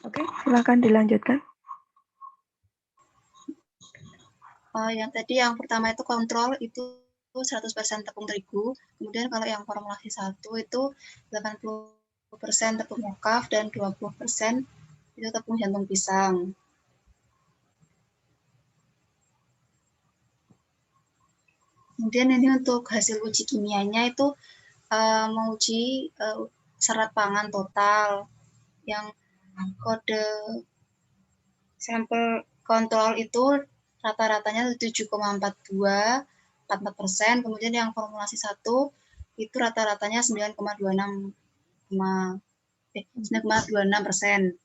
Oke, silakan dilanjutkan. Yang tadi yang pertama itu kontrol itu 100% tepung terigu. Kemudian kalau yang formulasi 1 itu 80% tepung mokaf dan 20% itu tepung jantung pisang. Kemudian ini untuk hasil uji kimianya itu menguji serat pangan total yang kode sampel kontrol itu rata-ratanya 7,4244%, kemudian yang formulasi 1 itu rata-ratanya 9,26%.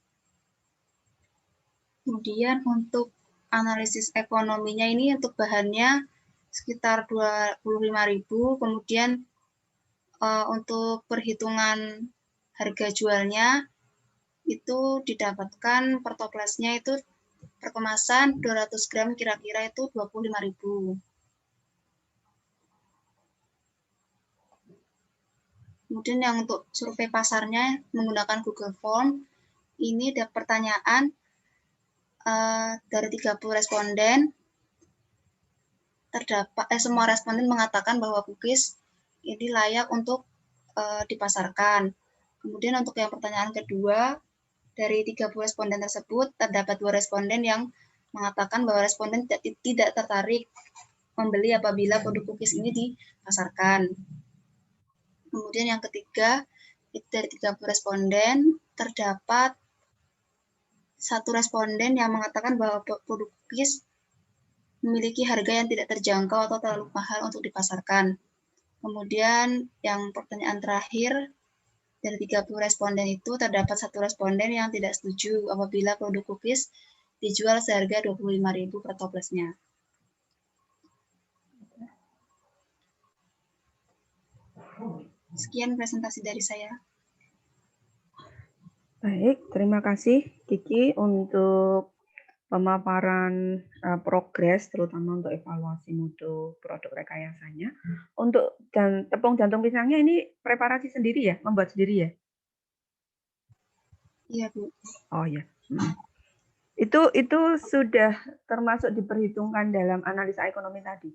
Kemudian untuk analisis ekonominya ini untuk bahannya sekitar 25.000, kemudian untuk perhitungan harga jualnya itu didapatkan per toplesnya itu per kemasan 200 gram kira-kira itu 25.000. Kemudian yang untuk survei pasarnya menggunakan Google Form, ini ada pertanyaan dari 30 responden, semua responden mengatakan bahwa cookies ini layak untuk dipasarkan. Kemudian untuk yang pertanyaan kedua, dari 30 responden tersebut, terdapat 2 responden yang mengatakan bahwa responden tidak tertarik membeli apabila produk cookies ini dipasarkan. Kemudian yang ketiga, dari 30 responden, terdapat 1 responden yang mengatakan bahwa produk cookies memiliki harga yang tidak terjangkau atau terlalu mahal untuk dipasarkan. Kemudian yang pertanyaan terakhir, dari 30 responden itu terdapat 1 responden yang tidak setuju apabila produk cookies dijual seharga 25.000 per toplesnya. Sekian presentasi dari saya. Baik, terima kasih Kiki untuk pemaparan progres, terutama untuk evaluasi mutu produk rekayasanya. Untuk tepung jantung pisangnya ini preparasi sendiri ya, membuat sendiri ya? Iya, Bu. Oh ya. Itu sudah termasuk diperhitungkan dalam analisa ekonomi tadi?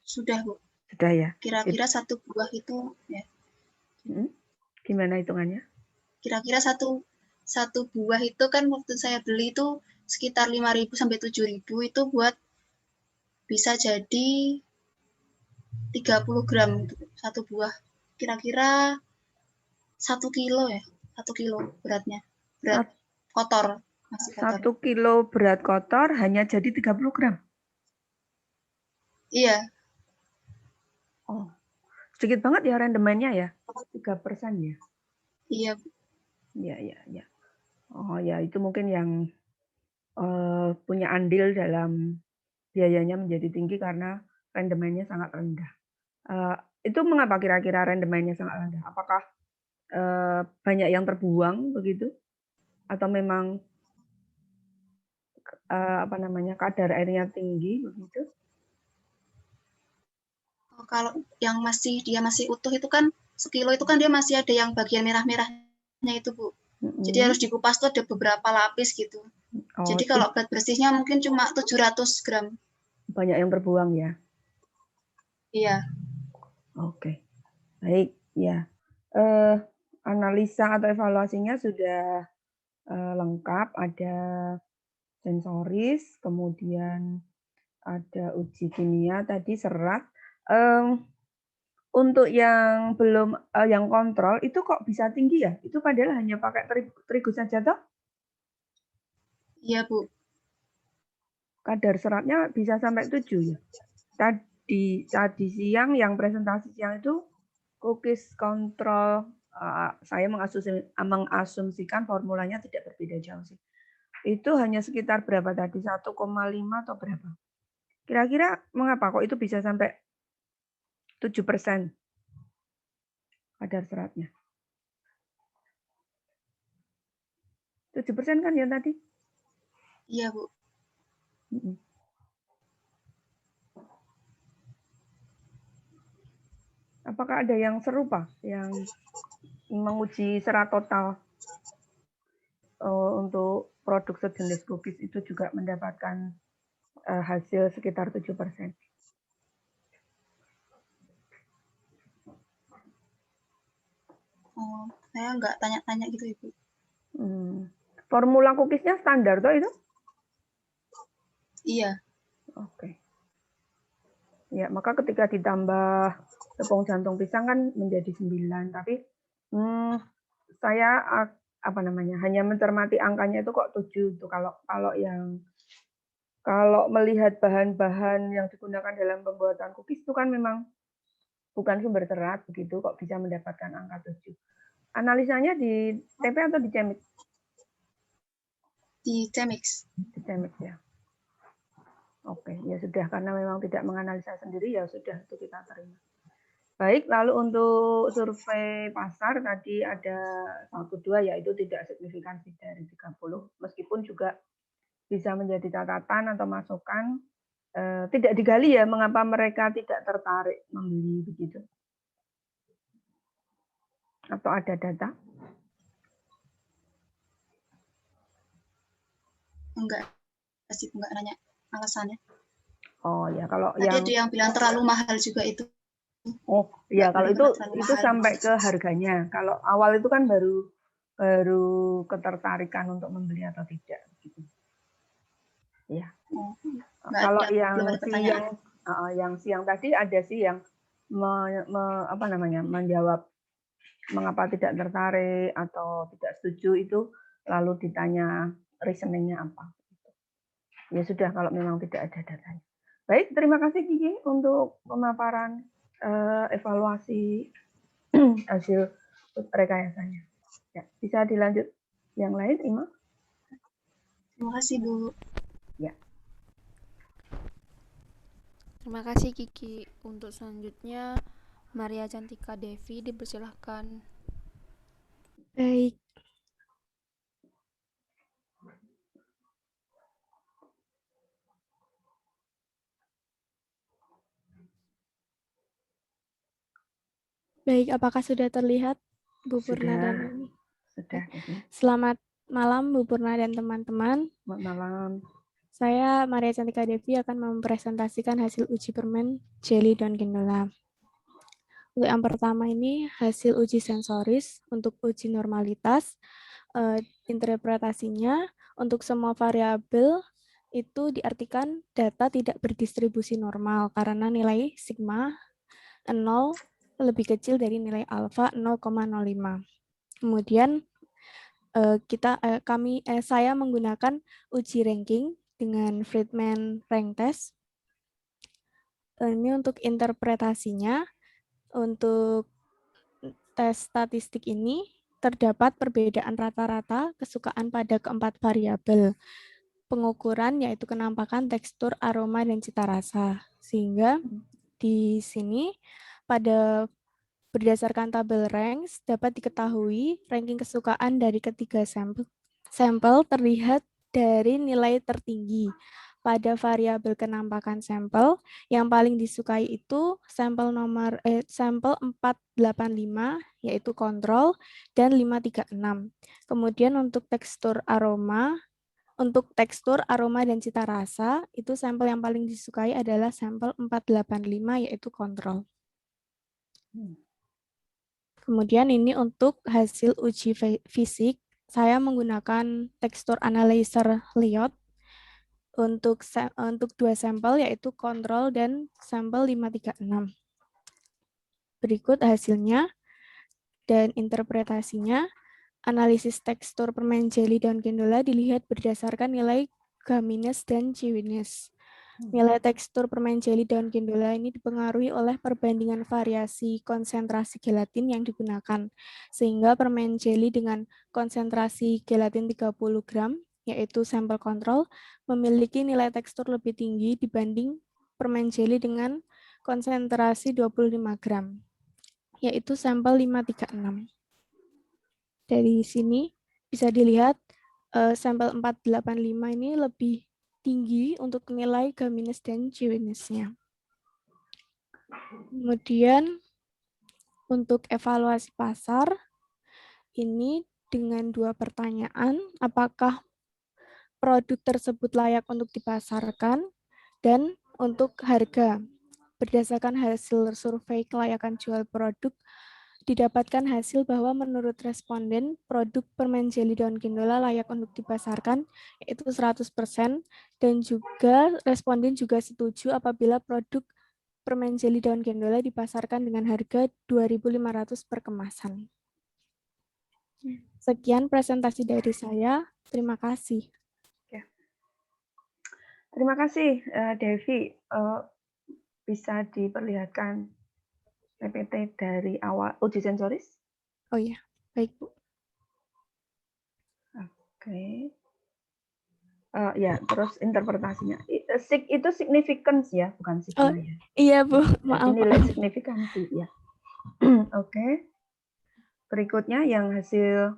Sudah, Bu. Sudah ya. Kira-kira satu buah itu ya. Gimana hitungannya? Kira-kira satu buah itu kan waktu saya beli itu sekitar 5.000 sampai 7.000 itu buat bisa jadi 30 gram satu buah. Kira-kira 1 kilo ya, 1 kilo beratnya. Berat kotor. 1 kilo berat kotor hanya jadi 30 gram? Iya. Oh, sedikit banget ya rendemennya ya? 3% ya? Iya. Iya. Oh ya, itu mungkin yang punya andil dalam biayanya menjadi tinggi karena rendemennya sangat rendah. Itu mengapa kira-kira rendemennya sangat rendah? Apakah banyak yang terbuang begitu? Atau memang kadar airnya tinggi begitu? Kalau yang dia masih utuh itu kan sekilo itu kan dia masih ada yang bagian merah-merahnya itu, Bu. Jadi harus dikupas tuh ada beberapa lapis gitu. Jadi kalau berat bersihnya mungkin cuma 700 gram. Banyak yang terbuang ya? Iya. Oke. Baik, ya. Analisa atau evaluasinya sudah lengkap, ada sensoris, kemudian ada uji kimia tadi serat. Untuk yang belum yang kontrol itu kok bisa tinggi ya? Itu padahal hanya pakai terigu saja toh? Iya, Bu. Kadar seratnya bisa sampai 7 ya. Tadi siang yang presentasi siang itu cookies kontrol, saya mengasumsikan formulanya tidak berbeda jauh sih. Itu hanya sekitar berapa tadi? 1,5 atau berapa? Kira-kira mengapa kok itu bisa sampai 7% kadar seratnya? 7% kan ya tadi? Iya, Bu. Apakah ada yang serupa yang menguji serat total untuk produk sejenis cookies itu juga mendapatkan hasil sekitar 7%. Oh, saya nggak tanya-tanya gitu, Ibu. Formula cookiesnya standar toh itu? Iya. Oke. Ya, maka ketika ditambah tepung jantung pisang kan menjadi 9, tapi saya hanya mencermati angkanya itu kok 7 itu kalau melihat bahan-bahan yang digunakan dalam pembuatan cookies itu kan memang bukan sumber serat begitu kok bisa mendapatkan angka 7. Analisanya di TP atau di Cemix? Di Cemix. Di Cemix ya. Oke, ya sudah, karena memang tidak menganalisa sendiri, ya sudah, itu kita terima. Baik, lalu untuk survei pasar tadi ada 1-2, yaitu tidak signifikansi dari 30, meskipun juga bisa menjadi catatan atau masukan, tidak digali ya mengapa mereka tidak tertarik membeli begitu. Atau ada data? Enggak nanya alasannya. Oh ya, kalau tadi ada yang bilang terlalu mahal juga itu. Oh ya, kalau itu sampai ke harganya. Kalau awal itu kan baru ketertarikan untuk membeli atau tidak gitu. Ya. Kalau yang siang tadi ada sih yang menjawab mengapa tidak tertarik atau tidak setuju, itu lalu ditanya reasoningnya apa. Ya sudah, kalau memang tidak ada datanya. Baik, terima kasih Kiki untuk pemaparan evaluasi hasil rekayasanya. Ya, bisa dilanjut yang lain, Ima? Terima kasih, Bu. Ya. Terima kasih Kiki. Untuk selanjutnya Maria Cantika Devi dipersilahkan. Baik. Baik, apakah sudah terlihat Bu Purna dan ini? Sudah. Selamat malam Bu Purna dan teman-teman. Selamat malam. Saya Maria Cantika Devi akan mempresentasikan hasil uji permen jelly daun ginola. Untuk yang pertama ini hasil uji sensoris untuk uji normalitas. Interpretasinya untuk semua variabel itu diartikan data tidak berdistribusi normal karena nilai sigma 0 lebih kecil dari nilai alfa 0,05. Kemudian saya menggunakan uji ranking dengan Friedman rank test. Ini untuk interpretasinya, untuk tes statistik ini terdapat perbedaan rata-rata kesukaan pada keempat variabel pengukuran, yaitu kenampakan, tekstur, aroma, dan cita rasa. Sehingga di sini berdasarkan tabel ranks dapat diketahui ranking kesukaan dari ketiga sampel terlihat dari nilai tertinggi. Pada variabel kenampakan sampel, yang paling disukai itu sampel 485 yaitu kontrol dan 536. Kemudian untuk tekstur, aroma, dan cita rasa, itu sampel yang paling disukai adalah sampel 485 yaitu kontrol. Kemudian ini untuk hasil uji fisik, saya menggunakan tekstur analyzer Liot untuk 2 sampel yaitu kontrol dan sampel 536. Berikut hasilnya dan interpretasinya. Analisis tekstur permen jelly daun ginola dilihat berdasarkan nilai G- dan G-. Nilai tekstur permen jelly daun ginola ini dipengaruhi oleh perbandingan variasi konsentrasi gelatin yang digunakan, sehingga permen jelly dengan konsentrasi gelatin 30 gram, yaitu sampel kontrol, memiliki nilai tekstur lebih tinggi dibanding permen jelly dengan konsentrasi 25 gram, yaitu sampel 536. Dari sini bisa dilihat sampel 485 ini lebih tinggi untuk nilai G- dan G-nya. Kemudian untuk evaluasi pasar, ini dengan 2 pertanyaan, apakah produk tersebut layak untuk dipasarkan dan untuk harga. Berdasarkan hasil survei kelayakan jual produk, didapatkan hasil bahwa menurut responden, produk permen jeli daun gondola layak untuk dipasarkan, yaitu 100%, dan juga responden juga setuju apabila produk permen jeli daun gondola dipasarkan dengan harga 2.500 per kemasan. Sekian presentasi dari saya. Terima kasih. Terima kasih, Devi. Bisa diperlihatkan PPT dari awal uji sensoris? Oh iya, baik Bu. Oke. Ya, terus interpretasinya. Itu significance ya, bukan sigma ya. Iya Bu, Jadi maaf. nilai signifikansi ya. Oke. Berikutnya yang hasil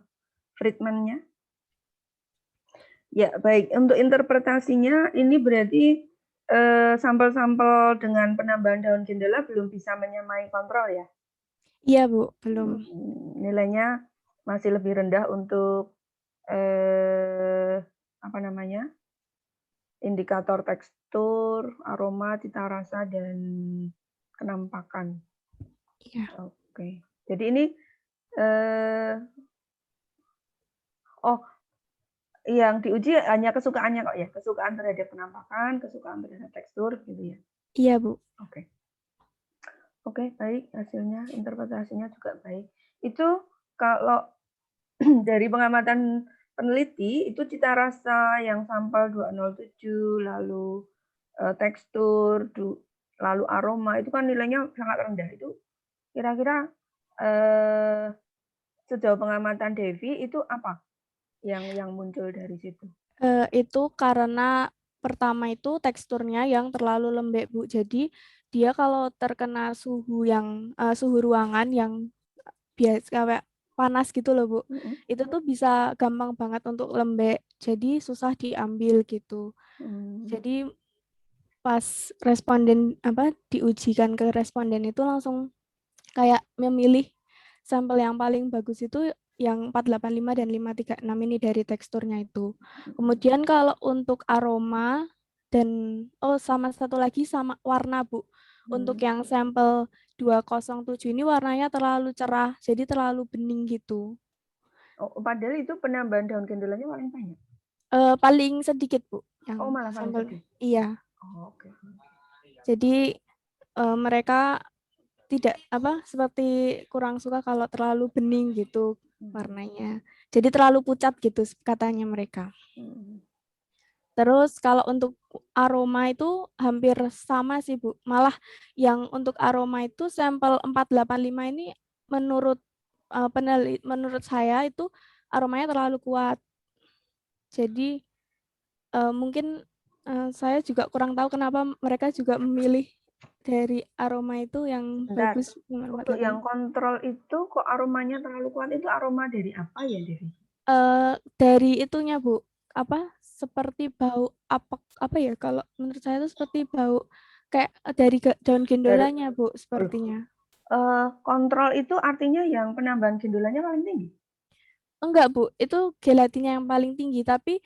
Friedman-nya. Ya, baik. Untuk interpretasinya ini berarti sampel-sampel dengan penambahan daun jendela belum bisa menyamai kontrol ya? Iya Bu, belum. Nilainya masih lebih rendah untuk apa namanya? Indikator tekstur, aroma, cita rasa, dan kenampakan. Iya. Oke. Jadi ini yang diuji hanya kesukaannya kok ya, kesukaan terhadap penampakan, kesukaan terhadap tekstur gitu ya. Iya Bu. Oke. Oke, baik, hasilnya interpretasinya juga baik. Itu kalau dari pengamatan peneliti itu cita rasa yang sampel 207, lalu tekstur, lalu aroma itu kan nilainya sangat rendah. Itu kira-kira sejauh pengamatan Devi itu apa yang muncul dari situ? Itu karena pertama itu teksturnya yang terlalu lembek Bu. Jadi dia kalau terkena suhu ruangan yang biasa kayak panas gitu loh Bu. Itu tuh bisa gampang banget untuk lembek. Jadi susah diambil gitu. Jadi pas diujikan ke responden itu langsung kayak memilih sampel yang paling bagus itu yang 485 dan 536 ini dari teksturnya itu. Kemudian kalau untuk aroma dan sama satu lagi sama warna Bu. Untuk yang sampel 207 ini warnanya terlalu cerah, jadi terlalu bening gitu. Oh, padahal itu penambahan daun gendulanya paling banyak. Paling sedikit Bu. Yang malah paling sampel, sedikit. iya. Oh, oke. Jadi mereka tidak seperti kurang suka kalau terlalu bening gitu warnanya. Jadi terlalu pucat gitu katanya mereka. Terus kalau untuk aroma itu hampir sama sih Bu. Malah yang untuk aroma itu sampel 485 ini menurut menurut saya itu aromanya terlalu kuat. Jadi mungkin saya juga kurang tahu kenapa mereka juga memilih dari aroma itu yang bagus. Untuk yang kontrol itu kok aromanya terlalu kuat, itu aroma dari apa ya, Devi? Dari itunya Bu, seperti bau apa ya, kalau menurut saya itu seperti bau kayak dari daun gendolanya Bu, sepertinya. Kontrol itu artinya yang penambahan gendolanya paling tinggi? Enggak Bu, itu gelatinnya yang paling tinggi, tapi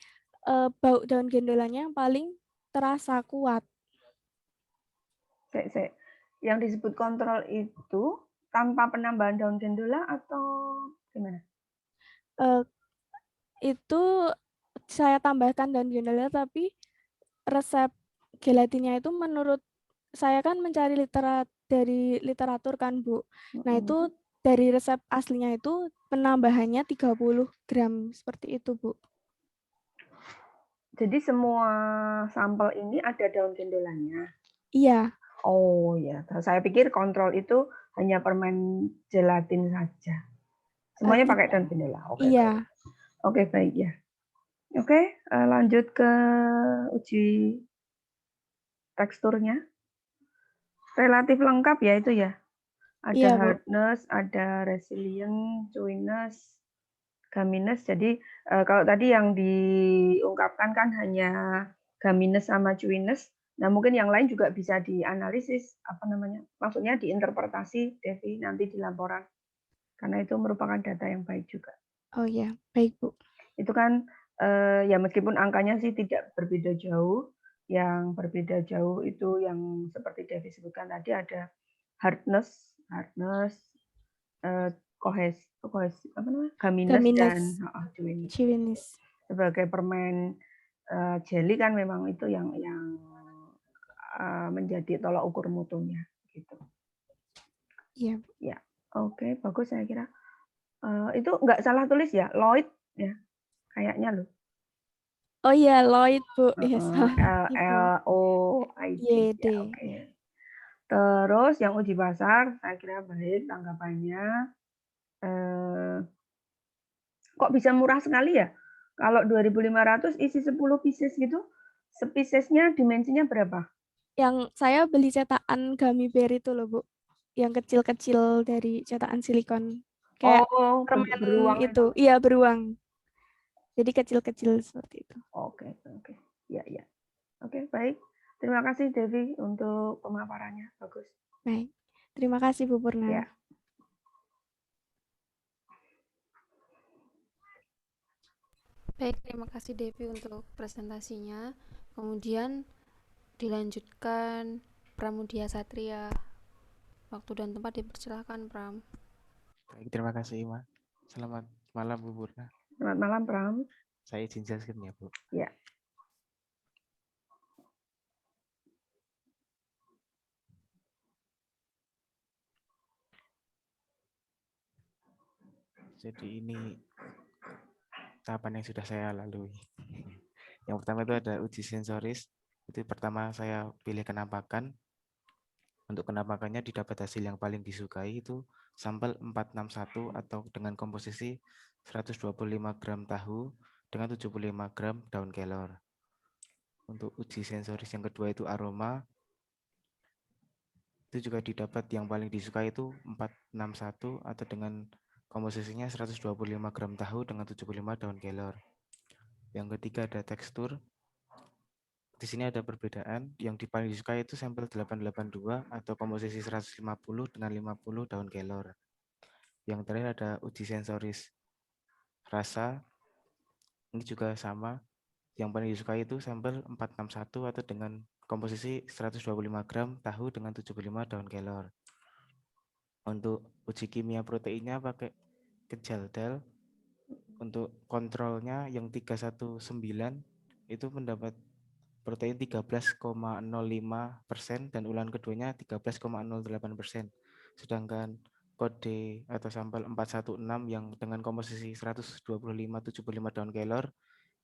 bau daun gendolanya yang paling terasa kuat. Yang disebut kontrol itu tanpa penambahan daun gendola atau gimana? Itu saya tambahkan daun gondola, tapi resep gelatinnya itu menurut saya kan mencari dari literatur kan Bu. Nah itu dari resep aslinya itu penambahannya 30 gram seperti itu Bu. Jadi semua sampel ini ada daun gendolanya? Iya. Oh ya, saya pikir kontrol itu hanya permen gelatin saja. Semuanya pakai daun gendola. Oke. Iya. Oke, baik ya. Oke, lanjut ke uji teksturnya. Relatif lengkap ya itu ya. Ada hardness, ada resilient, chewiness, gumminess. Jadi kalau tadi yang diungkapkan kan hanya gumminess sama chewiness. Nah, mungkin yang lain juga bisa dianalisis, maksudnya diinterpretasi, Devi, nanti di laporan. karena itu merupakan data yang baik juga. Oh ya, baik Bu. Itu kan ya meskipun angkanya sih tidak berbeda jauh, yang berbeda jauh itu yang seperti Devi sebutkan tadi ada hardness, apa namanya, gumminess dan Gumminess, chewiness. chewiness. Sebagai permen jelly kan memang itu yang menjadi tolak ukur mutunya gitu. Iya. Ya, oke, bagus saya kira. Itu nggak salah tulis ya, Lloyd ya, kayaknya loh. Oh iya, Lloyd Bu. Ya, LOID. YD. Ya, oke. Terus yang uji pasar, saya kira baik tanggapannya. Kok bisa murah sekali ya? Kalau 2.500 isi 10 pieces gitu, sepiecesnya dimensinya berapa? Yang saya beli cetakan gummy bear itu loh Bu. Yang kecil-kecil dari cetakan silikon. Kayak Oh, bentuk permen beruang itu. Iya, beruang. Jadi kecil-kecil seperti itu. Oke. Ya. Oke, baik. Terima kasih Devi untuk pemaparannya. Bagus. Baik. Terima kasih Bu Purna. Ya. Baik, terima kasih Devi untuk presentasinya. Kemudian dilanjutkan Pramudia Satria. Waktu dan tempat dipersilahkan, Pram. Baik, terima kasih Ima. Selamat malam Bu Purna. Selamat malam, Pram. Saya izin jelaskan ya Bu. Ya. Jadi ini tahapan yang sudah saya lalui. Yang pertama itu ada uji sensoris. Itu pertama saya pilih kenampakan. Untuk kenampakannya didapat hasil yang paling disukai itu sampel 461 atau dengan komposisi 125 gram tahu dengan 75 gram daun kelor. Untuk uji sensoris yang kedua itu aroma. Itu juga didapat yang paling disukai itu 461 atau dengan komposisinya 125 gram tahu dengan 75 daun kelor. Yang ketiga ada tekstur. Di sini ada perbedaan. Yang paling disukai itu sampel 882 atau komposisi 150 dengan 50 daun kelor. Yang terakhir ada uji sensoris rasa. Ini juga sama. Yang paling disukai itu sampel 461 atau dengan komposisi 125 gram tahu dengan 75 daun kelor. Untuk uji kimia proteinnya pakai Kejaldal. Untuk kontrolnya yang 319 itu mendapat protein 13,05% dan ulangan keduanya 13,08%. Sedangkan kode atau sampel 416 yang dengan komposisi 125-75 daun kelor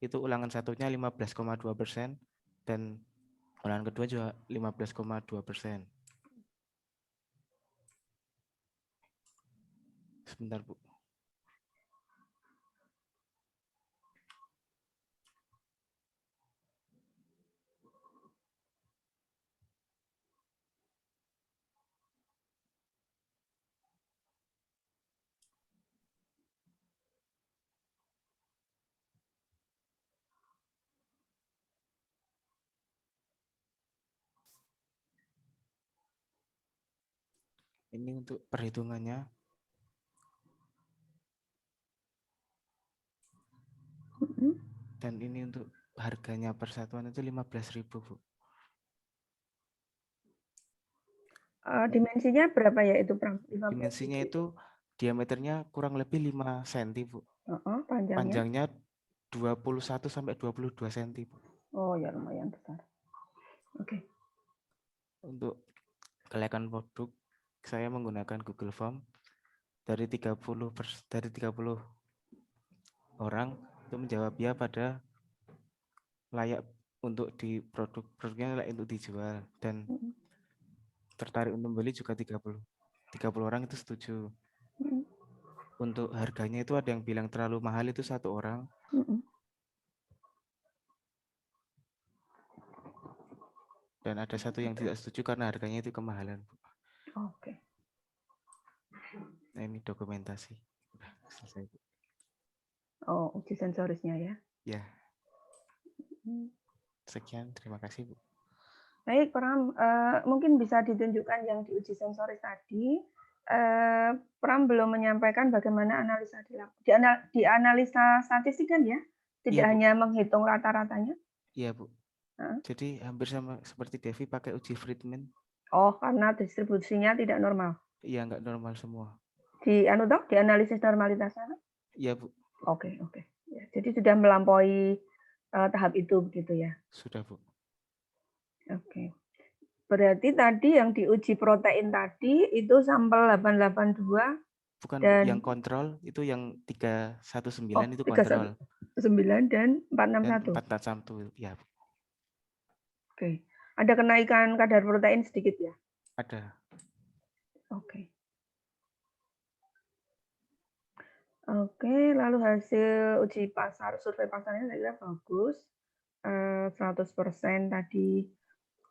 itu ulangan satunya 15,2% dan ulangan kedua juga 15,2%. Sebentar Bu. Ini untuk perhitungannya. Dan ini untuk harganya persatuan itu 15.000 Bu. Dimensinya berapa ya itu, Pram? Dimensinya itu diameternya kurang lebih 5 cm Bu. Panjangnya 21 sampai 22 cm Bu. Oh ya, lumayan besar. Oke. Untuk kelayakan produk saya menggunakan Google Form dari 30 orang itu menjawab ya pada layak untuk di produknya layak untuk dijual dan tertarik untuk membeli juga 30 orang itu setuju. Untuk harganya itu ada yang bilang terlalu mahal itu 1 orang. Dan ada 1 yang tidak setuju karena harganya itu kemahalan. Oke. Nah, ini dokumentasi. Udah selesai. Oh, uji sensorisnya ya. Ya. Sekian, terima kasih Bu. Baik, Pram, mungkin bisa ditunjukkan yang diuji sensoris tadi. Pram belum menyampaikan bagaimana analisa di analisa statistik kan ya? Tidak Iya, Bu. hanya menghitung rata-ratanya. Iya, Bu. Heeh. Jadi hampir sama seperti Devi pakai uji Friedman. Oh, karena distribusinya tidak normal. Iya, nggak normal semua. Di analisis normalitasnya? Iya, Bu. Oke. Ya, jadi sudah melampaui tahap itu begitu ya. Sudah, Bu. Oke. Berarti tadi yang diuji protein tadi itu sampel 882 Bukan, Bu. dan Yang kontrol itu yang 319 itu 319 kontrol. dan Dan 461. 461, ya, Bu. Oke. Ada kenaikan kadar protein sedikit ya? Ada. Oke. Oke, lalu hasil uji pasar, survei pasarnya saya kira bagus. 100% tadi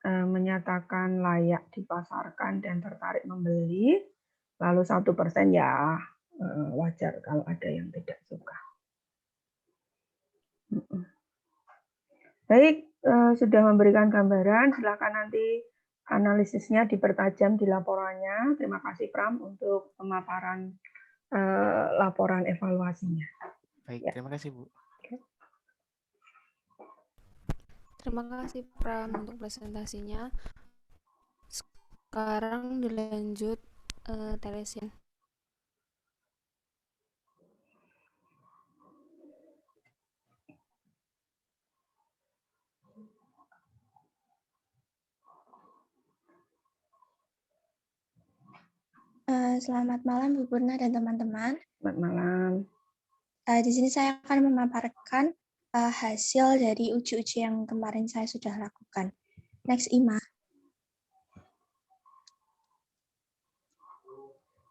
menyatakan layak dipasarkan dan tertarik membeli. Lalu 1% ya wajar kalau ada yang tidak suka. Baik, sudah memberikan gambaran. Silakan nanti analisisnya dipertajam di laporannya. Terima kasih Pram untuk pemaparan laporan evaluasinya. Baik, Ya. terima kasih, Bu. Terima kasih Pram untuk presentasinya. Sekarang dilanjut Telesin. Selamat malam Bu Purna dan teman-teman. Selamat malam. Di sini saya akan memaparkan hasil dari uji-uji yang kemarin saya sudah lakukan. Next, Ima.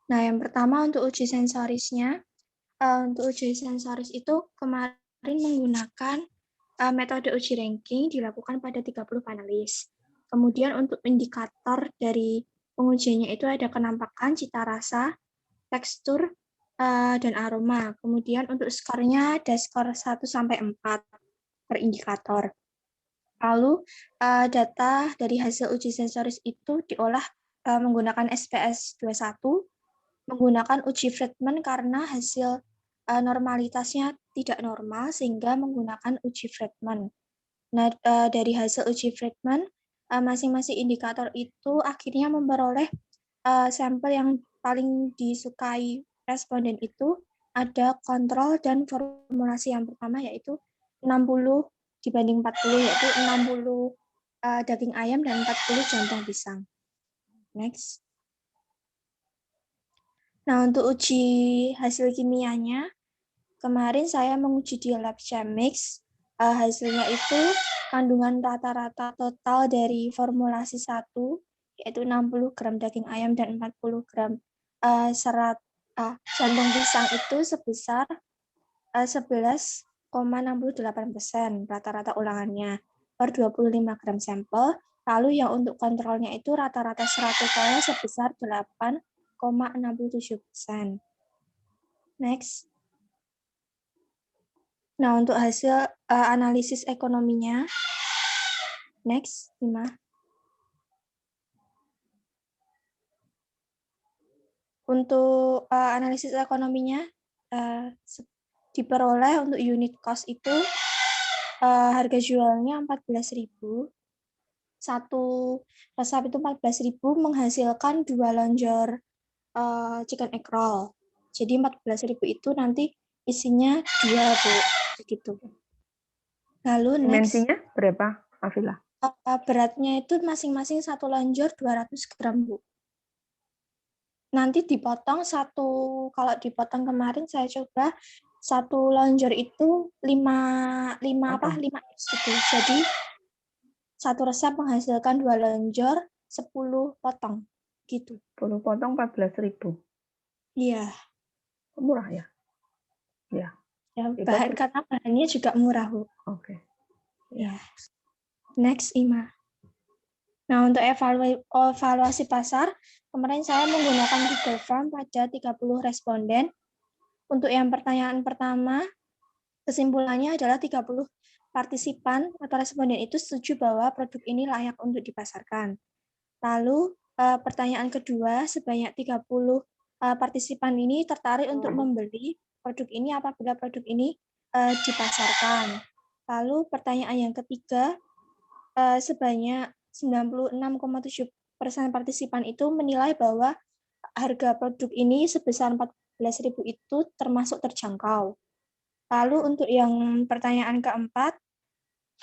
Nah, yang pertama untuk uji sensorisnya. Untuk uji sensoris itu kemarin menggunakan metode uji ranking dilakukan pada 30 panelis. Kemudian untuk indikator dari pengujiannya itu ada kenampakan, cita rasa, tekstur, dan aroma. Kemudian untuk skornya ada skor 1 sampai 4 per indikator. Lalu data dari hasil uji sensoris itu diolah menggunakan SPS 21, menggunakan uji Friedman karena hasil normalitasnya tidak normal sehingga menggunakan uji Friedman. Nah, dari hasil uji Friedman, masing-masing indikator itu akhirnya memperoleh sampel yang paling disukai responden itu ada kontrol dan formulasi yang pertama yaitu 60 dibanding 40 yaitu 60 daging ayam dan 40 jantung pisang. Next. Nah, untuk uji hasil kimianya, kemarin saya menguji di lab Chemix. Hasilnya itu kandungan rata-rata total dari formulasi 1 yaitu 60 gram daging ayam dan 40 gram serat jantung pisang itu sebesar 11,68% rata-rata ulangannya per 25 gram sampel. Lalu yang untuk kontrolnya itu rata-rata serat totalnya sebesar 8,67%. Next. Nah, untuk hasil analisis ekonominya, next, 5. Untuk analisis ekonominya, diperoleh untuk unit cost itu harga jualnya 14.000. Satu resep itu 14.000 menghasilkan 2 lonjor chicken egg roll. Jadi 14.000 itu nanti isinya 2, Bu. Begitu. Lalu next. Dimensinya berapa, Afila? Beratnya itu masing-masing satu lonjor 200 gram, Bu. Nanti dipotong kalau dipotong kemarin saya coba satu lonjor itu 5 gitu. Jadi satu resep menghasilkan 2 lonjor 10 potong gitu. 10 potong 14.000. Iya. Murah ya? Ya. Ya, karena bahannya juga murah, Bu. Oke. Ya. Next, Ima. Nah, untuk evaluasi pasar, kemarin saya menggunakan Google Form pada 30 responden. Untuk yang pertanyaan pertama, kesimpulannya adalah 30 partisipan atau responden itu setuju bahwa produk ini layak untuk dipasarkan. Lalu, pertanyaan kedua, sebanyak 30 partisipan ini tertarik untuk membeli produk ini apabila produk ini dipasarkan. Lalu pertanyaan yang ketiga, sebanyak 96,7% partisipan itu menilai bahwa harga produk ini sebesar 14.000 itu termasuk terjangkau. Lalu untuk yang pertanyaan keempat,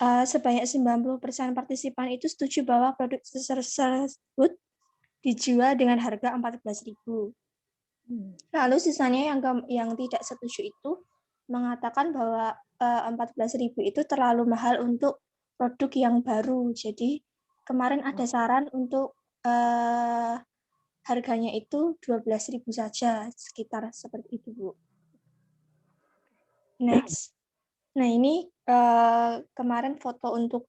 sebanyak 90% partisipan itu setuju bahwa produk tersebut dijual dengan harga 14.000. Lalu sisanya yang tidak setuju itu mengatakan bahwa 14.000 itu terlalu mahal untuk produk yang baru. Jadi kemarin ada saran untuk harganya itu 12.000 saja, sekitar seperti itu, Bu. Next. Nah, ini kemarin foto untuk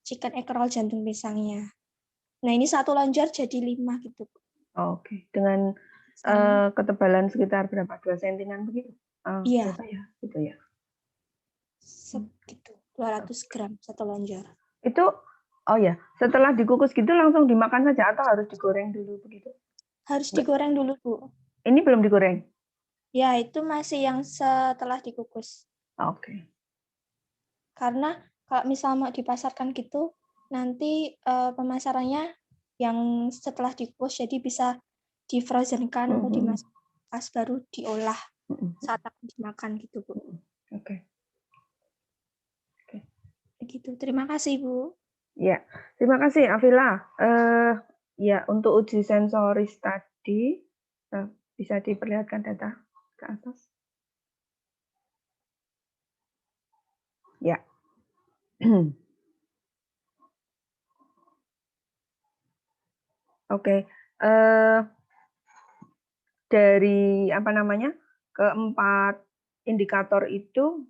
chicken egg roll jantung pisangnya. Nah, ini satu lonjor jadi 5 gitu, Bu. Oke, dengan ketebalan sekitar berapa? 2 cm begitu? Iya. Berapa ya? Gitu ya. Segitu, 200 gram satu lonjor. Itu, oh ya, setelah dikukus gitu langsung dimakan saja atau harus digoreng dulu begitu? Harus digoreng dulu, Bu. Ini belum digoreng? Ya, itu masih yang setelah dikukus. Oke. Karena kalau misal mau dipasarkan gitu, nanti pemasarannya yang setelah dikukus jadi bisa di-frozen-kan atau dimasukkan pas baru diolah saat akan dimakan gitu, Bu. Oke. Begitu. Terima kasih, Bu. Ya, terima kasih Afila. Ya, untuk uji sensoris tadi bisa diperlihatkan data ke atas. Ya. Oke. Dari apa namanya? Keempat indikator itu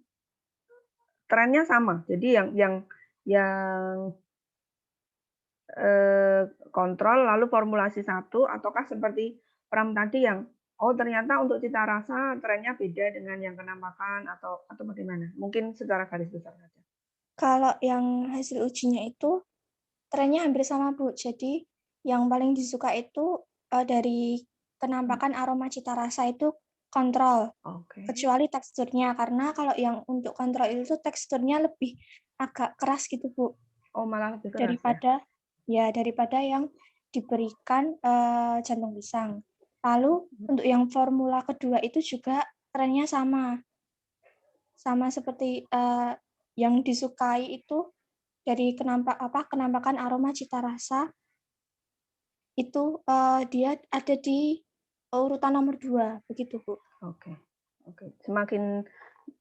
trennya sama. Jadi yang kontrol lalu formulasi 1 ataukah seperti Pram tadi yang ternyata untuk cita rasa trennya beda dengan yang kenampakan atau bagaimana? Mungkin secara garis besar saja. Kalau yang hasil ujinya itu trennya hampir sama, Bu. Jadi yang paling disuka itu dari kenampakan aroma cita rasa itu kontrol. Oke. Kecuali teksturnya, karena kalau yang untuk kontrol itu teksturnya lebih agak keras gitu, Bu. Oh, malah lebih keras Daripada yang diberikan jantung pisang. Lalu untuk yang formula kedua itu juga trennya sama. Sama seperti yang disukai itu dari kenampakan aroma cita rasa itu dia ada di urutan nomor 2 begitu, Bu. Oke. Semakin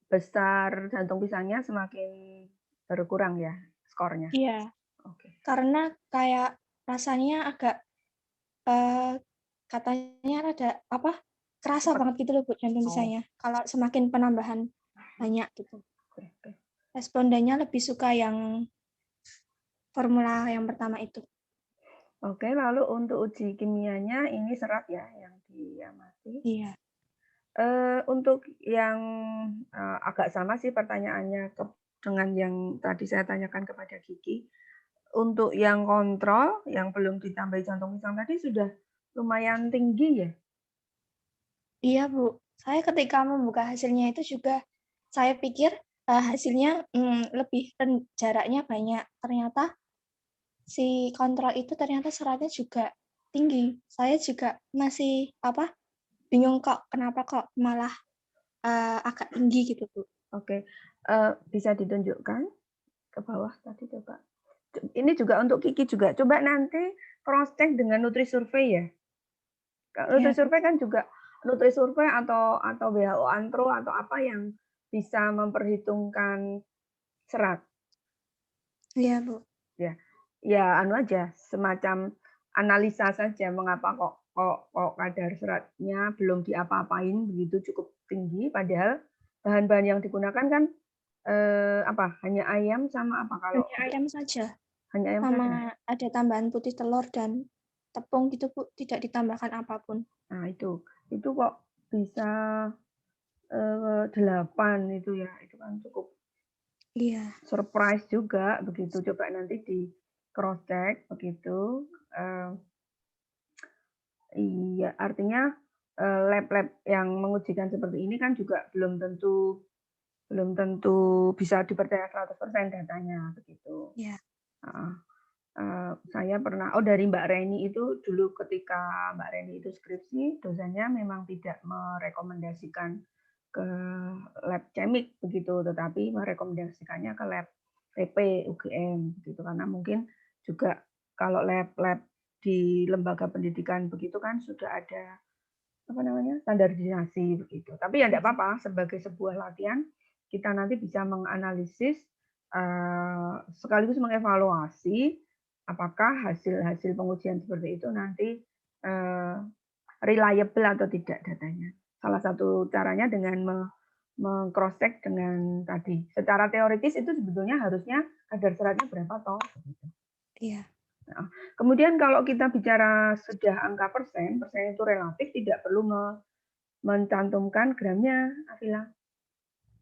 besar jantung pisangnya semakin berkurang ya skornya. Iya. Oke. Karena kayak rasanya agak katanya ada kerasa banget gitu loh, Bu, jantung pisangnya. Kalau semakin penambahan banyak gitu. Respondennya lebih suka yang formula yang pertama itu. Oke, lalu untuk uji kimianya ini serat ya yang diamati. Iya. Untuk yang agak sama sih pertanyaannya dengan yang tadi saya tanyakan kepada Kiki. Untuk yang kontrol, yang belum ditambahi jantung pisang tadi sudah lumayan tinggi ya? Iya, Bu. Saya ketika membuka hasilnya itu juga saya pikir hasilnya lebih jaraknya banyak. Ternyata si kontrol itu ternyata seratnya juga tinggi. Saya juga masih bingung kok kenapa kok malah agak tinggi gitu, Bu. Oke, bisa ditunjukkan ke bawah tadi coba. Ini juga untuk Kiki juga. Coba nanti cross check dengan Nutrisurvey ya. Nutrisurvey kan juga Nutrisurvey atau WHO Antro atau apa yang bisa memperhitungkan serat. Iya, Bu. Ya anu aja, semacam analisa saja mengapa kok kadar seratnya belum diapa-apain begitu cukup tinggi, padahal bahan-bahan yang digunakan kan hanya ayam sama apa kalau Hanya ayam saja. hanya ayam sama saja. ada tambahan putih telur dan tepung gitu, Bu, tidak ditambahkan apapun. Nah itu kok bisa 8 itu ya, itu kan cukup surprise juga begitu. Coba nanti di cross check begitu. Iya, artinya lab-lab yang mengujikan seperti ini kan juga belum tentu bisa dipercaya 100% datanya begitu. Iya. Saya pernah dari Mbak Reni itu dulu ketika Mbak Reni itu skripsi, dosennya memang tidak merekomendasikan ke lab cemik begitu, tetapi merekomendasikannya ke lab TP UGM begitu, karena mungkin juga kalau lab-lab di lembaga pendidikan begitu kan sudah ada standarisasi begitu. Tapi ya tidak apa-apa, sebagai sebuah latihan kita nanti bisa menganalisis sekaligus mengevaluasi apakah hasil pengujian seperti itu nanti reliable atau tidak datanya. Salah satu caranya dengan meng-cross check dengan tadi. Secara teoritis itu sebetulnya harusnya kadar seratnya berapa toh? Iya. Nah, kemudian kalau kita bicara sudah angka persen itu relatif, tidak perlu mencantumkan gramnya, Afila.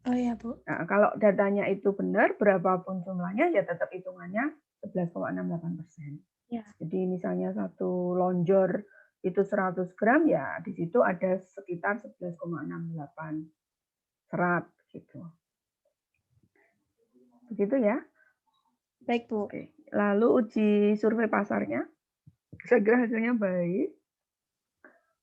Oh ya, Bu. Nah, kalau datanya itu benar, berapapun jumlahnya, ya tetap hitungannya 11,68%. Ya. Jadi misalnya satu lonjor itu 100 gram, ya di situ ada sekitar 11,68 serat. Begitu ya. Baik, Bu. Oke. Lalu uji survei pasarnya, saya kira hasilnya baik.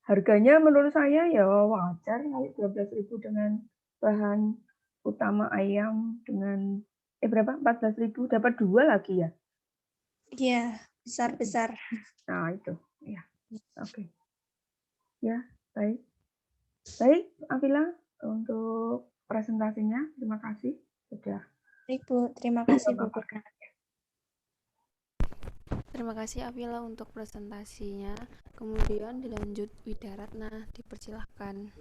Harganya menurut saya ya wajar, kali 12.000 dengan bahan utama ayam dengan berapa? 14.000 dapat 2 lagi ya? Iya, besar-besar. Nah, itu. Ya. Oke. Ya, baik. Baik, Afila untuk presentasinya. Terima kasih sudah Baik, Bu. Terima kasih, Bu. memaparkan. Terima kasih Avila untuk presentasinya. Kemudian dilanjut Widaratna, dipersilahkan.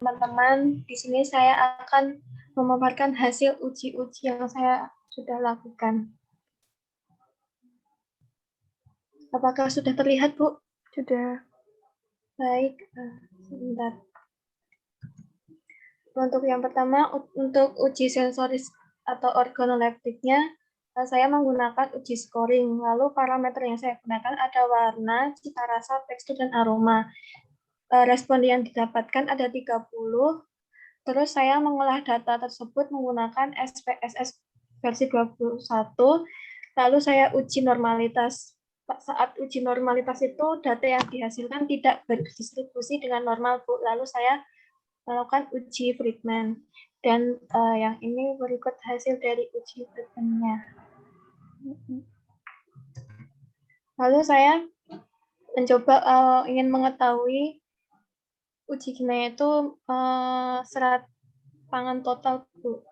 Teman-teman, di sini saya akan memaparkan hasil uji-uji yang saya sudah lakukan. Apakah sudah terlihat, Bu? Sudah. Baik, sebentar. Untuk yang pertama, untuk uji sensoris atau organoleptiknya, saya menggunakan uji scoring. Lalu parameter yang saya gunakan ada warna, cita rasa, tekstur, dan aroma. Respon yang didapatkan ada 30. Terus saya mengolah data tersebut menggunakan SPSS versi 21. Lalu saya uji normalitas. Saat uji normalitas itu data yang dihasilkan tidak berdistribusi dengan normal, Bu. Lalu saya melakukan uji Friedman. Dan yang ini berikut hasil dari uji Friedman-nya. Lalu saya mencoba ingin mengetahui uji kimia itu serat pangan total, Bu.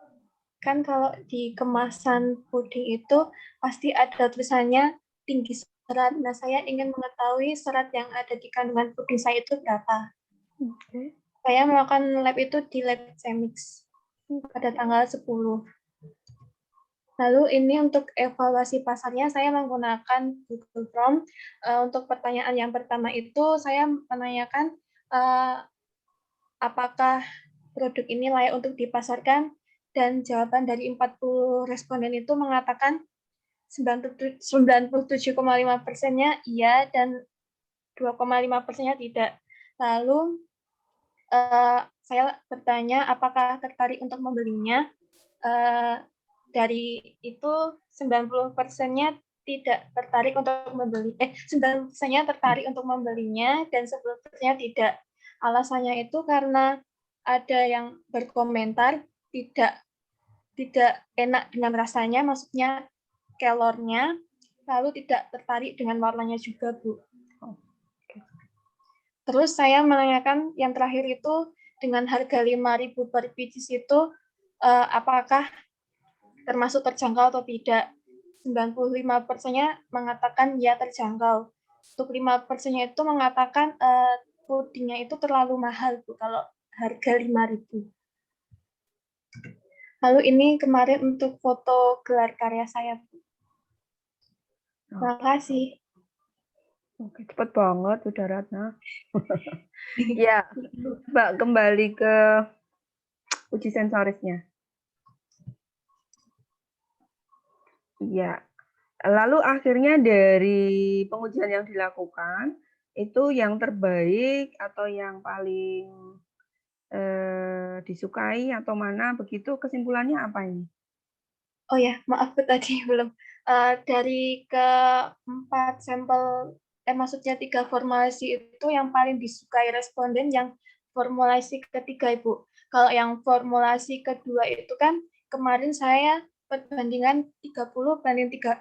Kan kalau di kemasan puding itu pasti ada tulisannya tinggi serat. Nah, saya ingin mengetahui serat yang ada di kandungan puding saya itu berapa. Oke. Saya melakukan lab itu di lab Cemix pada tanggal 10. Lalu ini untuk evaluasi pasarnya saya menggunakan Google Form. Untuk pertanyaan yang pertama itu saya menanyakan apakah produk ini layak untuk dipasarkan, dan jawaban dari 40 responden itu mengatakan 97,5%-nya iya dan 2,5%-nya tidak. Lalu saya bertanya apakah tertarik untuk membelinya. Dari itu 90%-nya tidak tertarik untuk membeli. 90%-nya tertarik untuk membelinya dan 10%-nya tidak. Alasannya itu karena ada yang berkomentar tidak enak dengan rasanya, maksudnya kalornya, lalu tidak tertarik dengan warnanya juga, Bu. Terus saya menanyakan yang terakhir itu dengan harga 5.000 per pieces itu apakah termasuk terjangkau atau tidak. 95%-nya mengatakan ya terjangkau. Untuk 5%-nya itu mengatakan pudingnya itu terlalu mahal, Bu, kalau harga 5.000. Lalu ini kemarin untuk foto gelar karya saya, Bu. Terima kasih. Oke, cepet banget udah Ratna. Ya, Mbak kembali ke uji sensorisnya. Iya. Lalu akhirnya dari pengujian yang dilakukan itu yang terbaik atau yang paling disukai atau mana begitu kesimpulannya apa ini? Oh ya, maaf tadi belum. Dari keempat sampel, maksudnya 3 formulasi itu yang paling disukai responden yang formulasi ketiga, Ibu. Kalau yang formulasi kedua itu kan kemarin saya perbandingan 30 banding 70,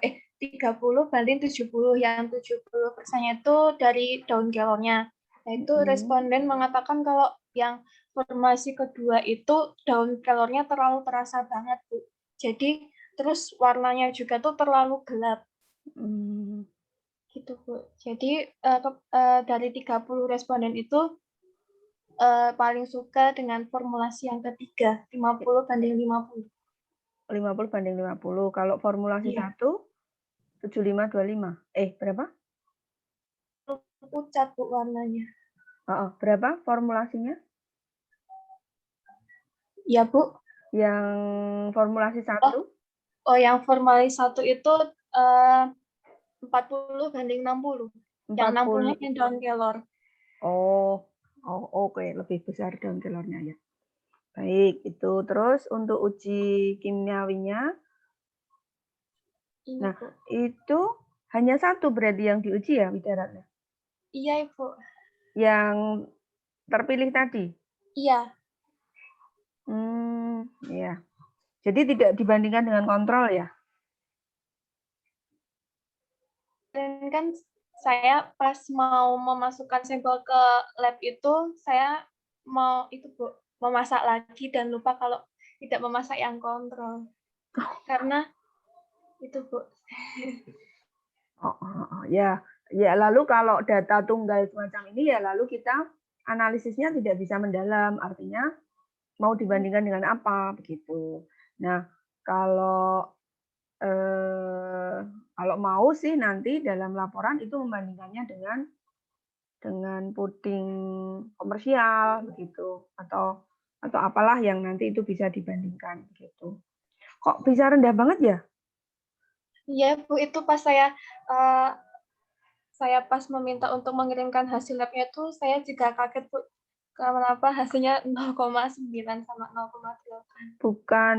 yang 70%-nya itu dari daun kelornya. Nah, itu responden mengatakan kalau yang formulasi kedua itu daun kelornya terlalu terasa banget, Bu. Jadi terus warnanya juga tuh terlalu gelap. Gitu, Bu. Jadi dari 30 responden itu paling suka dengan formulasi yang ketiga, 50 banding 50. 50 banding 50. Kalau formulasi 1, 75-25. Berapa? Pucat, Bu, warnanya. Berapa formulasinya? Iya, Bu. Yang formulasi 1? Oh, yang formulasi 1 itu 40 banding 60. Yang 60-nya daun kelor. Oke, lebih besar daun kelornya ya. Baik, itu terus untuk uji kimiawinya. Nah, itu hanya 1 berarti yang diuji ya, Widaratna? Iya, Ibu. Yang terpilih tadi? Iya. Ya. Jadi tidak dibandingkan dengan kontrol ya? Dan kan saya pas mau memasukkan sampel ke lab itu, saya mau itu, Bu, memasak lagi dan lupa kalau tidak memasak yang kontrol. Karena itu, Bu. Ya, lalu kalau data tunggal semacam ini ya lalu kita analisisnya tidak bisa mendalam, artinya mau dibandingkan dengan apa begitu. Nah, kalau mau sih nanti dalam laporan itu membandingkannya dengan puding komersial begitu atau apalah yang nanti itu bisa dibandingkan begitu. Kok bisa rendah banget ya? Iya, Bu, itu pas saya pas meminta untuk mengirimkan hasil labnya itu saya juga kaget, Bu. Kenapa hasilnya 0,9 sama 0,8. Bukan.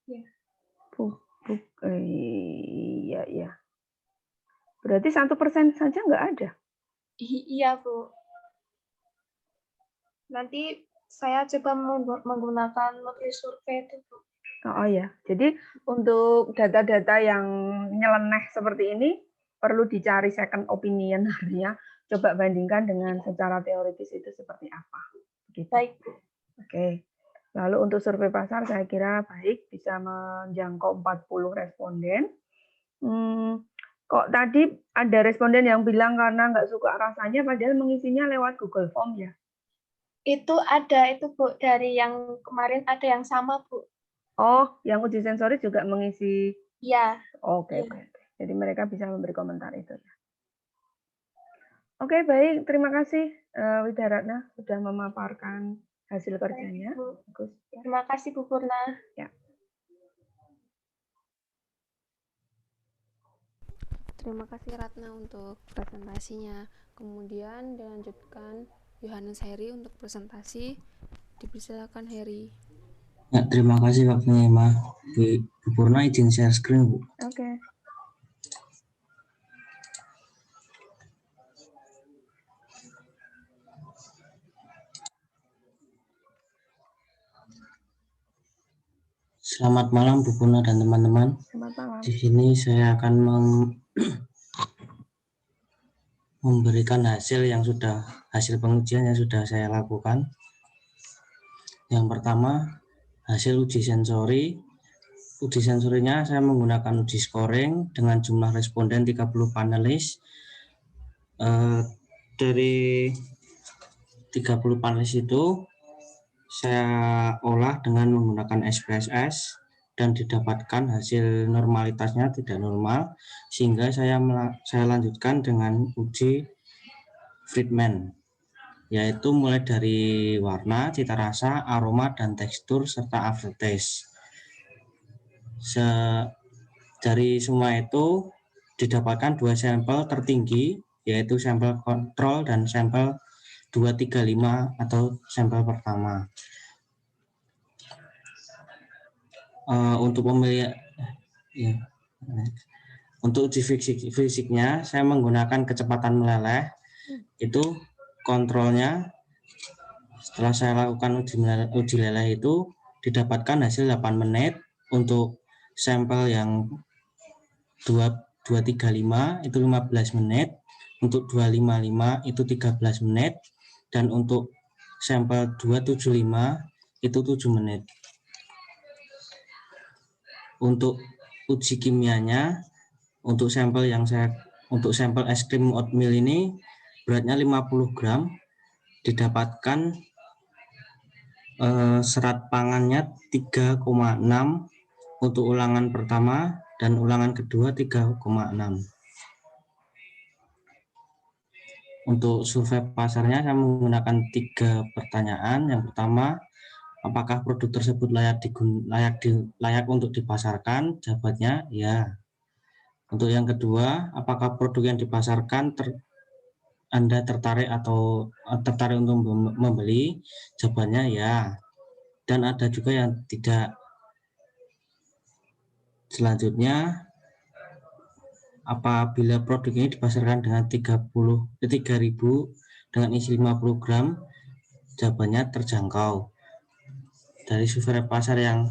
Ya. Iya. Berarti 1% saja nggak ada? Iya, Bu. Nanti saya coba menggunakan multi-survei itu, Bu. Oh ya, jadi untuk data-data yang nyeleneh seperti ini perlu dicari second opinion, artinya coba bandingkan dengan secara teoritis itu seperti apa. Begitu. Baik. Oke. Lalu untuk survei pasar saya kira baik bisa menjangkau 40 responden. Kok tadi ada responden yang bilang karena nggak suka rasanya padahal mengisinya lewat Google Form ya? Itu ada itu, Bu, dari yang kemarin ada yang sama, Bu. Oh, yang uji sensoris juga mengisi? Iya. Oke. Jadi mereka bisa memberi komentar itu ya. Oke, baik. Terima kasih Widaratna sudah memaparkan hasil kerjanya. Bagus. Terima kasih, Bu Purna. Ya. Terima kasih Ratna untuk presentasinya. Kemudian dilanjutkan Yohanes Heri untuk presentasi. Dipersilakan Heri. Ya, terima kasih waktunya, Ma. Bu Purna izin share screen, Bu. Oke. Selamat malam Bu Purna dan teman-teman. Selamat malam. Di sini saya akan memberikan hasil pengujian yang sudah saya lakukan. Yang pertama, hasil uji sensori. Uji sensorinya saya menggunakan uji scoring dengan jumlah responden 30 panelis. Dari 30 panelis itu saya olah dengan menggunakan SPSS dan didapatkan hasil normalitasnya tidak normal, sehingga saya lanjutkan dengan uji Friedman, yaitu mulai dari warna, cita rasa, aroma, dan tekstur, serta aftertaste. Dari semua itu didapatkan 2 sampel tertinggi, yaitu sampel kontrol dan sampel 235 atau sampel pertama. Untuk pemilihan untuk uji fisiknya saya menggunakan kecepatan meleleh. Itu kontrolnya setelah saya lakukan uji leleh itu didapatkan hasil 8 menit. Untuk sampel yang 235 itu 15 menit, untuk 255 itu 13 menit, dan untuk sampel 275 itu 7 menit. Untuk uji kimianya, untuk sampel es krim oatmeal ini beratnya 50 gram, didapatkan serat pangannya 3,6 untuk ulangan pertama dan ulangan kedua 3,6. Untuk survei pasarnya saya menggunakan 3 pertanyaan. Yang pertama, apakah produk tersebut layak untuk dipasarkan? Jawabannya ya. Untuk yang kedua, apakah produk yang dipasarkan Anda tertarik untuk membeli? Jawabannya ya. Dan ada juga yang tidak. Selanjutnya, apabila produk ini dipasarkan dengan 3.000 dengan isi 50 gram, jawabannya terjangkau. Dari survei pasar yang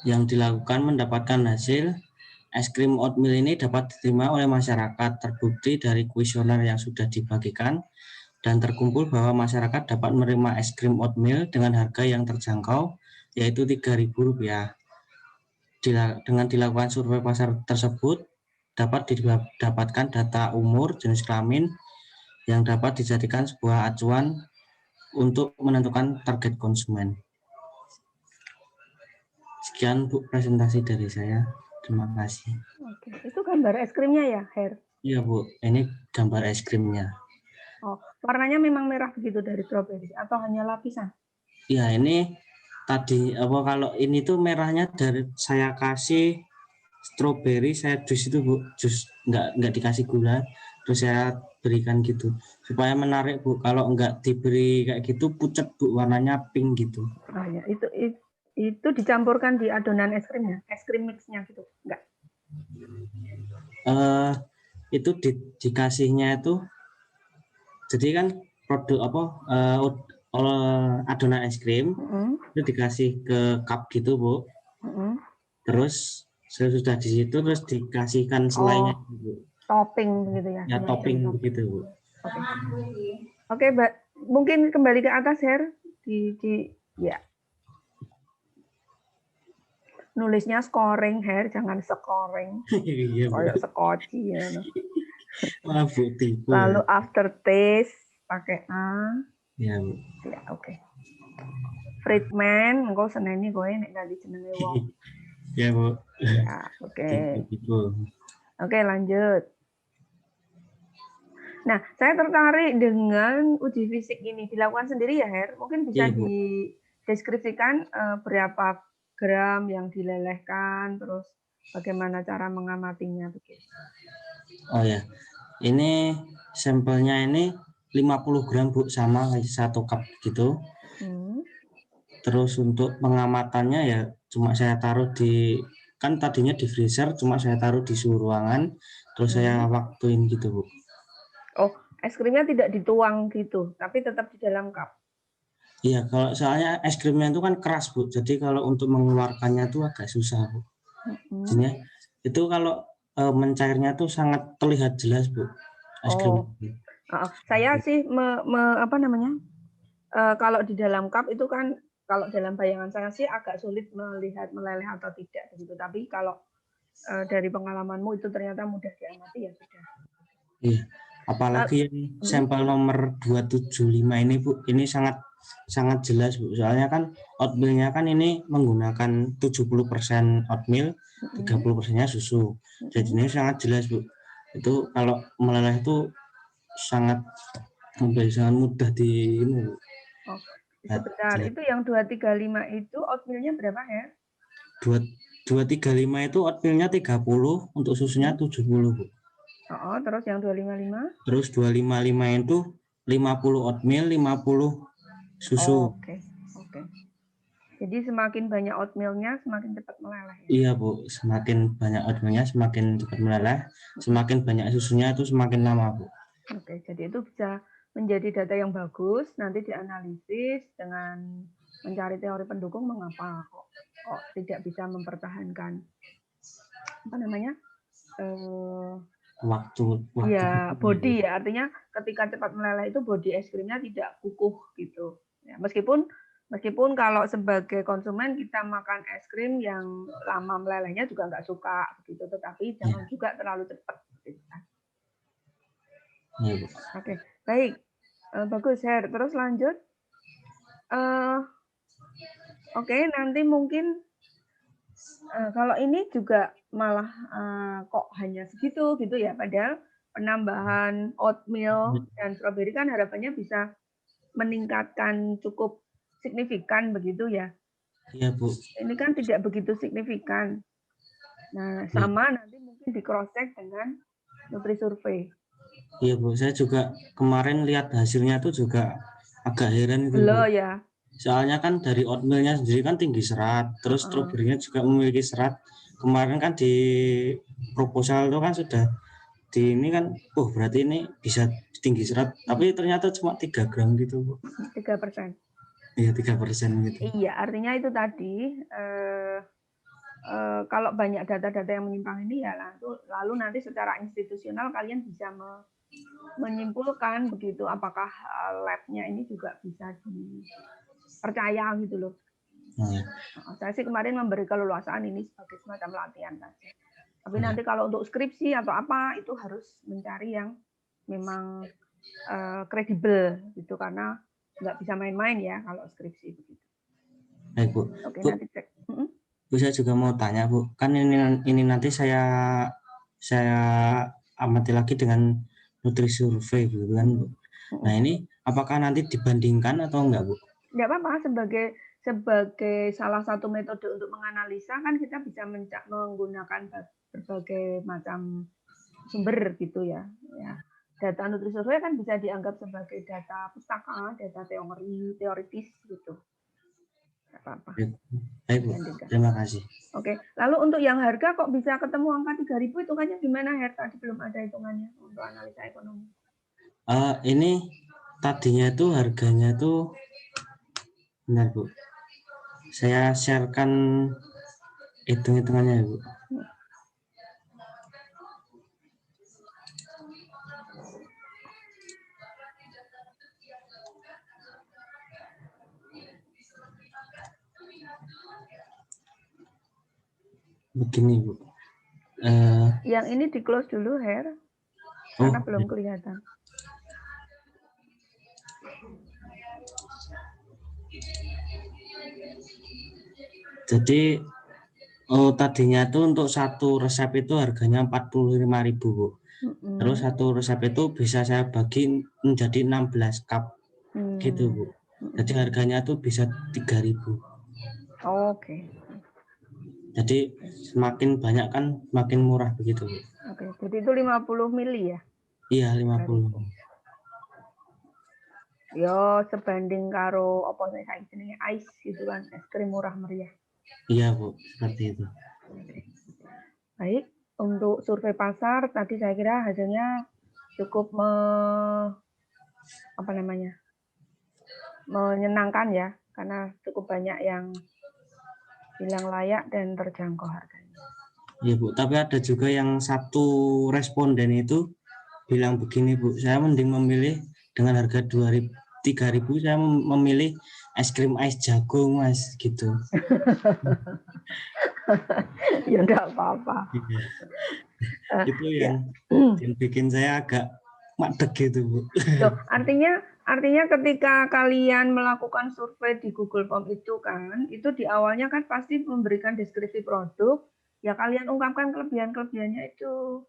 dilakukan mendapatkan hasil es krim oatmeal ini dapat diterima oleh masyarakat, terbukti dari kuesioner yang sudah dibagikan dan terkumpul bahwa masyarakat dapat menerima es krim oatmeal dengan harga yang terjangkau, yaitu Rp3.000. Dengan dilakukan survei pasar tersebut dapat didapatkan data umur, jenis kelamin yang dapat dijadikan sebuah acuan untuk menentukan target konsumen. Sekian Bu presentasi dari saya. Terima kasih. Oke, itu gambar es krimnya ya, Her? Iya Bu, ini gambar es krimnya. Oh, warnanya memang merah begitu dari strawberry atau hanya lapisan? Iya, ini tadi kalau ini tuh merahnya dari saya kasih strawberry, saya jus itu Bu, jus nggak dikasih gula, terus saya berikan gitu supaya menarik Bu. Kalau nggak diberi kayak gitu pucat Bu, warnanya pink gitu. Oh ya, itu dicampurkan di adonan es krimnya, es krim mixnya gitu, enggak? Itu dikasihnya itu, jadi kan produk adonan es krim itu dikasih ke cup gitu Bu. Terus sudah di situ terus dikasihkan selainya Bu. Topping gitu ya? Ya topping begitu Bu. Oke, Mbak, mungkin kembali ke atas Her ya. Nulisnya scoring Her, jangan scoring. Kayak sekoci ya. Maaf Bu, tipu. Lalu aftertaste pakai A. Ya Bu. Ya, oke. Friedman, engko seneni kowe nek ganti jenenge wong. Ya Bu. Ya, oke. Oke, lanjut. Nah, saya tertarik dengan uji fisik ini. Dilakukan sendiri ya, Her? Mungkin bisa dideskripsikan berapa gram yang dilelehkan, terus bagaimana cara mengamatinya begitu. Oh ya, ini sampelnya ini 50 gram Bu, sama 1 cup gitu. Terus untuk pengamatannya ya cuma saya taruh kan tadinya di freezer, cuma saya taruh di suhu ruangan, terus saya waktuin gitu Bu. Oh, es krimnya tidak dituang gitu, tapi tetap di dalam cup. Iya, kalau soalnya es krimnya itu kan keras Bu, jadi kalau untuk mengeluarkannya itu agak susah Bu. Jadinya itu kalau mencairnya tuh sangat terlihat jelas Bu, es krim. Saya sih kalau di dalam cup itu kan, kalau dalam bayangan saya sih agak sulit melihat meleleh atau tidak begitu. Tapi kalau dari pengalamanmu itu ternyata mudah diamati ya sudah. Iya, apalagi yang sampel nomor 275 ini Bu, ini sangat sangat jelas Bu. Soalnya kan oatmeal-nya kan ini menggunakan 70% oatmeal, 30%-nya susu. Jadi ini sangat jelas Bu. Itu kalau meleleh itu sangat mudah di ini. Oh, sebentar, itu yang 235 itu oatmeal-nya berapa ya? 235 itu oatmeal-nya 30, untuk susunya 70 Bu. Oh, terus yang 255? Terus 255 itu 50 oatmeal, 50 susu. Oke. Jadi semakin banyak oatmeal-nya semakin cepat meleleh. Iya Bu, semakin banyak oatmeal-nya semakin cepat meleleh, semakin banyak susunya itu semakin lama Bu. Oke, jadi itu bisa menjadi data yang bagus, nanti dianalisis dengan mencari teori pendukung mengapa kok tidak bisa mempertahankan waktu ya body ya, artinya ketika cepat meleleh itu body es krimnya tidak kukuh gitu. Ya, meskipun kalau sebagai konsumen kita makan es krim yang lama melelehnya juga nggak suka begitu, tetapi jangan juga terlalu cepat. Gitu. Oke, baik, bagus Her. Terus lanjut. Oke, nanti mungkin kalau ini juga malah kok hanya segitu gitu ya, padahal penambahan oatmeal dan strawberry kan harapannya bisa meningkatkan cukup signifikan begitu ya. Iya Bu. Ini kan tidak begitu signifikan. Nah, sama nanti mungkin di cross check dengan NutriSurvey. Iya Bu, saya juga kemarin lihat hasilnya tuh juga agak heran itu Bu. Ya. Soalnya kan dari oatmeal-nya sendiri kan tinggi serat, terus strawberry-nya juga memiliki serat. Kemarin kan di proposal itu kan sudah di ini kan, berarti ini bisa tinggi serat, tapi ternyata cuma 3 gram gitu Bu. 3%. Iya 3% gitu. Iya, artinya itu tadi kalau banyak data-data yang menyimpang ini ya lalu nanti secara institusional kalian bisa menyimpulkan begitu apakah lab-nya ini juga bisa dipercaya gitu loh. Saya sih kemarin memberi keleluasaan ini sebagai semacam latihan saja. Tapi nanti kalau untuk skripsi atau apa itu harus mencari yang memang kredibel gitu karena nggak bisa main-main ya kalau skripsi begitu. Baik Bu. Oke, Bu, nanti cek. Bu, saya juga mau tanya Bu, kan ini nanti saya amati lagi dengan NutriSurvey gitu kan Bu. Nah ini apakah nanti dibandingkan atau enggak Bu? Enggak apa-apa, sebagai salah satu metode untuk menganalisa kan kita bisa menggunakan berbagai macam sumber gitu ya. Data NutriSurvey kan bisa dianggap sebagai data pustaka, data teoritis gitu. Enggak apa-apa. Baik Bu, terima kasih. Oke, lalu untuk yang harga kok bisa ketemu angka 3.000 hitungannya gimana Her? Tadi belum ada hitungannya untuk analisa ekonomi. Ini tadinya itu harganya tuh, benar Bu, saya sharekan hitung-hitungannya Bu. Begini Bu. Yang ini di close dulu Her, karena belum kelihatan. Jadi tadinya itu untuk satu resep itu harganya 45.000 Bu. Terus satu resep itu bisa saya bagi menjadi 16 cup gitu Bu. Jadi harganya tuh bisa 3.000. Oke. Jadi semakin banyak kan semakin murah begitu Bu. Oke, jadi itu 50 mili ya? Iya 50. Yo sebanding karo apa saya jenenge ice gitu kan, es krim murah meriah. Iya Bu, seperti itu. Baik, untuk survei pasar tadi saya kira hasilnya cukup menyenangkan ya, karena cukup banyak yang bilang layak dan terjangkau harganya. Iya Bu, tapi ada juga yang satu responden itu bilang begini Bu, saya mending memilih dengan harga 3.000 saya memilih es krim ais jagung Mas gitu. Ya enggak apa-apa. Itu yang bikin saya agak madeg gitu Bu. Loh, artinya Artinya ketika kalian melakukan survei di Google Form itu kan, itu di awalnya kan pasti memberikan deskripsi produk, ya kalian ungkapkan kelebihan-kelebihannya itu.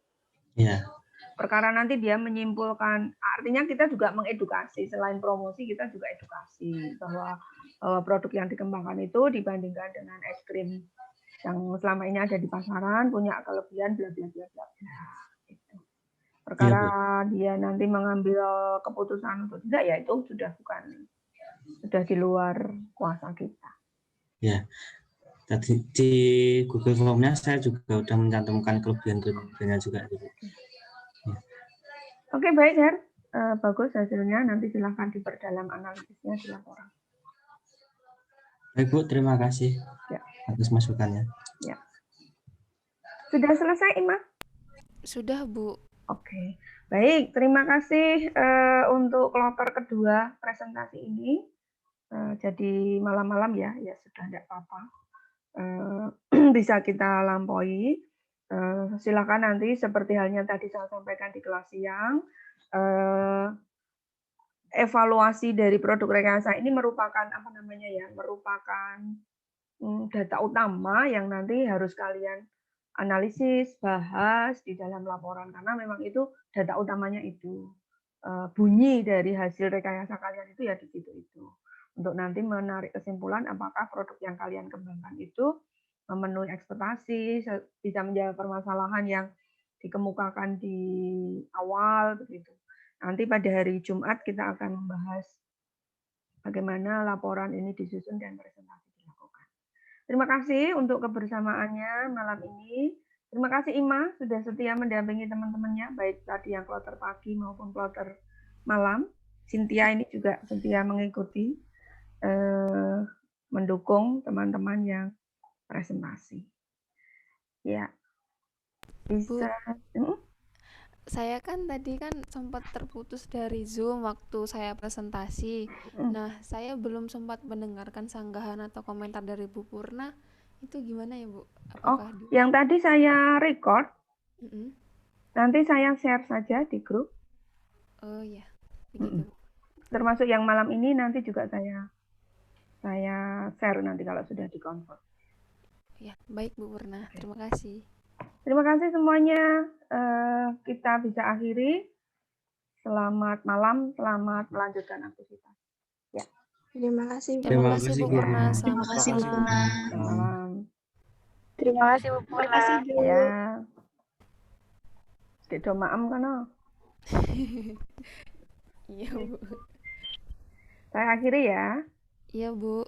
Ya, Perkara nanti dia menyimpulkan, artinya kita juga mengedukasi, selain promosi kita juga edukasi bahwa produk yang dikembangkan itu dibandingkan dengan es krim yang selama ini ada di pasaran punya kelebihan bla bla bla bla bla. Gitu. Perkara dia nanti mengambil keputusan untuk tidak, ya itu sudah di luar kuasa kita. ya. Tadi di Google Form-nya saya juga udah mencantumkan kelebihan-kelebihannya juga. Oke, baik, Her. Bagus hasilnya. Nanti silahkan diperdalam analisisnya di laporan. Baik, Bu. Terima kasih Ya. atas masukannya. Ya. Sudah selesai, Ima? Sudah, Bu. Oke. Baik, terima kasih untuk kloter kedua presentasi ini. Jadi malam-malam ya sudah tidak apa-apa. Bisa kita lampaui. Silakan nanti seperti halnya tadi saya sampaikan di kelas siang, evaluasi dari produk rekayasa ini merupakan merupakan data utama yang nanti harus kalian analisis, bahas di dalam laporan, karena memang itu data utamanya itu. Bunyi dari hasil rekayasa kalian itu ya di situ itu. Untuk nanti menarik kesimpulan apakah produk yang kalian kembangkan itu memenuhi ekspektasi, bisa menjawab permasalahan yang dikemukakan di awal begitu. Nanti pada hari Jumat kita akan membahas bagaimana laporan ini disusun dan presentasi dilakukan. Terima kasih untuk kebersamaannya malam ini. Terima kasih Ima sudah setia mendampingi teman-temannya, baik tadi yang kloter pagi maupun kloter malam. Cynthia ini juga setia mengikuti, mendukung teman-teman yang presentasi. Ya, bisa. Saya kan tadi kan sempat terputus dari Zoom waktu saya presentasi. Nah, saya belum sempat mendengarkan sanggahan atau komentar dari Bu Purna. Itu gimana ya, Bu? Apakah yang tadi saya record, nanti saya share saja di grup. Oh ya, begitu. Termasuk yang malam ini nanti juga saya share nanti kalau sudah di-convert. Ya, baik Bu Purna. Terima kasih. Terima kasih semuanya. Kita bisa akhiri. Selamat malam, selamat melanjutkan aktivitas. Ya. Terima kasih. Terima kasih Bu Purna. Terima kasih Bu Purna. Selamat malam. Terima kasih Bu Purna. Terima kasih Bu. Ya. Tidak maam kan? Iya Bu. Saya akhiri ya. Iya Bu.